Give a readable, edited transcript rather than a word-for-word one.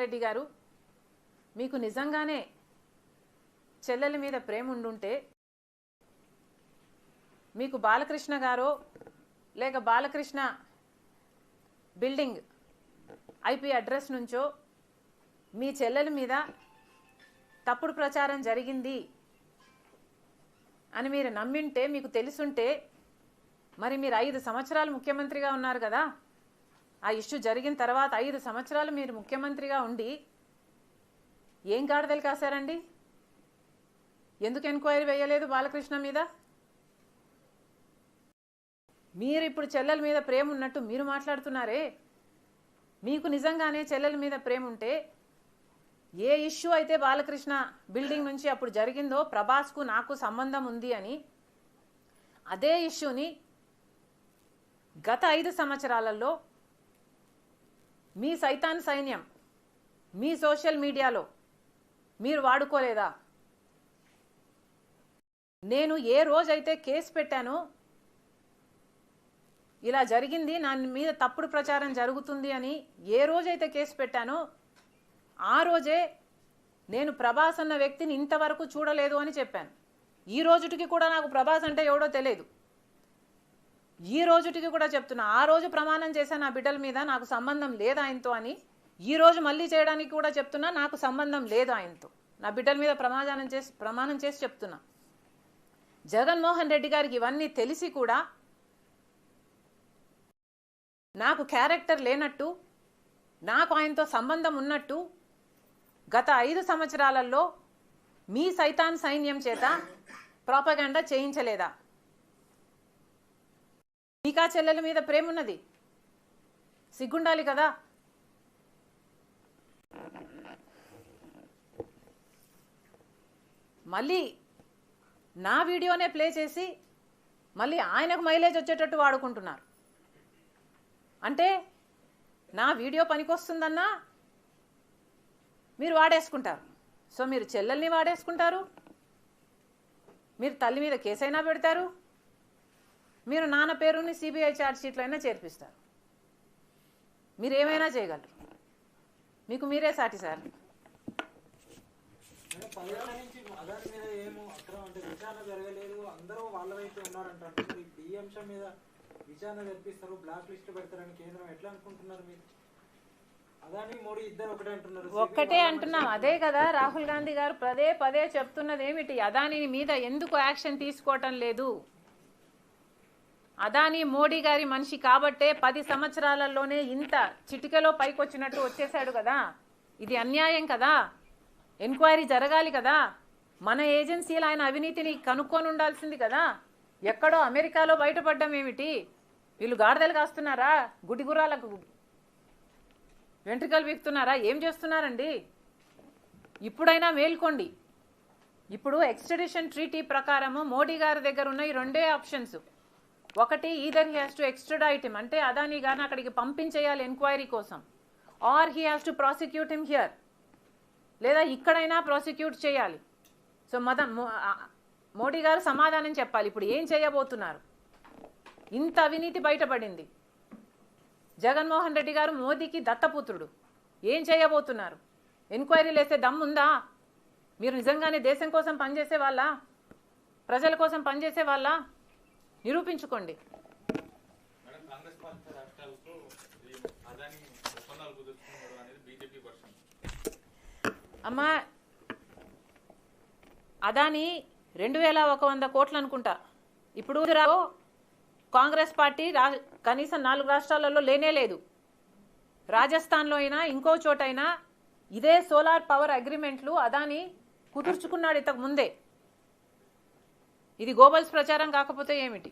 రెడ్డి గారు, మీకు నిజంగానే చెల్లెల మీద ప్రేమ ఉండుంటే మీకు బాలకృష్ణ గారో లేక బాలకృష్ణ బిల్డింగ్ ఐపీ అడ్రస్ నుంచో మీ చెల్లెల మీద తప్పుడు ప్రచారం జరిగింది అని మీరు నమ్మింటే, మీకు తెలుసుంటే, మరి మీరు 5 సంవత్సరాలు ముఖ్యమంత్రిగా ఉన్నారు కదా. ఆ ఇష్యూ జరిగిన తర్వాత 5 సంవత్సరాలు మీరు ముఖ్యమంత్రిగా ఉండి ఏం గాడిదలు కాశారండి? ఎందుకు ఎంక్వైరీ వేయలేదు బాలకృష్ణ మీద? మీరు ఇప్పుడు చెల్లెల మీద ప్రేమ ఉన్నట్టు మీరు మాట్లాడుతున్నారే. మీకు నిజంగానే చెల్లెల మీద ప్రేమ ఉంటే ఏ ఇష్యూ అయితే బాలకృష్ణ బిల్డింగ్ నుంచి అప్పుడు జరిగిందో ప్రభాస్కు నాకు సంబంధం ఉంది అని, అదే ఇష్యూని గత 5 సంవత్సరాలలో మీ సైతాన్ సైన్యం మీ సోషల్ మీడియాలో మీరు వాడుకోలేదా? నేను ఏ రోజైతే కేసు పెట్టానో, ఇలా జరిగింది, నా మీద తప్పుడు ప్రచారం జరుగుతుంది అని ఏ రోజైతే కేసు పెట్టానో ఆ రోజే నేను ప్రభాస్ అన్న వ్యక్తిని ఇంతవరకు చూడలేదు అని చెప్పాను. ఈ రోజుటికి కూడా నాకు ప్రభాస్ అంటే ఎవడో తెలియదు. ఈ రోజుటికి కూడా చెప్తున్నా, ఆ రోజు ప్రమాణం చేశాను నా బిడ్డల మీద నాకు సంబంధం లేదు ఆయనతో అని. ఈ రోజు మళ్ళీ చేయడానికి కూడా చెప్తున్నా, నాకు సంబంధం లేదు ఆయనతో. నా బిడ్డల మీద ప్రమాణం చేసి చెప్తున్నా. జగన్మోహన్ రెడ్డి గారికి ఇవన్నీ తెలిసి కూడా నాకు క్యారెక్టర్ లేనట్టు, నాకు ఆయనతో సంబంధం ఉన్నట్టు గత 5 సంవత్సరాలలో మీ సైతాన్ సైన్యం చేత ప్రాపగాండా చేయించలేదా? మీకా చెల్లెల మీద ప్రేమ ఉన్నది, సిగ్గుండాలి కదా. మళ్ళీ నా వీడియోనే ప్లే చేసి మళ్ళీ ఆయనకు మైలేజ్ వచ్చేటట్టు వాడుకుంటున్నారు. అంటే నా వీడియో పనికొస్తుందన్నా మీరు వాడేసుకుంటారు. సో మీరు చెల్లెల్ని వాడేసుకుంటారు, మీరు తల్లి మీద కేసైనా పెడతారు, మీరు నాన్న పేరుని సిబిఐ ఛార్జ్షీట్లో అయినా చేర్పిస్తారు. మీరు ఏమైనా చేయగలరు, మీకు మీరే సాటి సార్. ఒక్కటే అంటున్నాం, అదే కదా రాహుల్ గాంధీ గారు పదే పదే చెప్తున్నది ఏమిటి? అదాని మీద ఎందుకు యాక్షన్ తీసుకోవటం లేదు? అదాని మోడీ గారి మనిషి కాబట్టే 10 సంవత్సరాలలోనే ఇంత చిటికెలో పైకొచ్చినట్టు వచ్చేసాడు కదా. ఇది అన్యాయం కదా, ఎంక్వైరీ జరగాలి కదా. మన ఏజెన్సీలు ఆయన అవినీతిని కనుక్కొని ఉండాల్సింది కదా. ఎక్కడో అమెరికాలో బయటపడ్డం ఏమిటి? వీళ్ళు గాడిదలు కాస్తున్నారా? గుడిగుర్రాలకు వెంట్రుకలు వీక్తున్నారా? ఏం చేస్తున్నారండి? ఇప్పుడైనా మేల్కోండి. ఇప్పుడు ఎక్స్ట్రడిషన్ ట్రీటీ ప్రకారము మోడీ గారి దగ్గర ఉన్న ఈ 2 ఆప్షన్స్. ఒకటి, either he has to extradite him, అంటే అదాని గారిని అక్కడికి పంపించేయాలి ఎంక్వైరీ కోసం, or he has to prosecute him here, లేదా ఇక్కడైనా ప్రాసిక్యూట్ చేయాలి. సో మోడీ గారు సమాధానం చెప్పాలి. ఇప్పుడు ఏం చేయబోతున్నారు? ఇంత అవినీతి బయటపడింది. జగన్మోహన్ రెడ్డి గారు మోదీకి దత్తపుత్రుడు. ఏం చేయబోతున్నారు? ఎంక్వైరీలు వేసే దమ్ముందా? మీరు నిజంగానే దేశం కోసం పనిచేసే వాళ్ళ, ప్రజల కోసం పనిచేసే వాళ్ళ? నిరూపించుకోండి. అమ్మా, అదాని 2100 కోట్లు అనుకుంటా. ఇప్పుడు కాంగ్రెస్ పార్టీ కనీసం 4 రాష్ట్రాలలో లేనే లేదు. రాజస్థాన్లో అయినా ఇంకో చోటైనా ఇదే సోలార్ పవర్ అగ్రిమెంట్లు అదాని కుదుర్చుకున్నాడు ఇంతకు ముందే. ఇది గోబల్స్ ప్రచారం కాకపోతే ఏమిటి?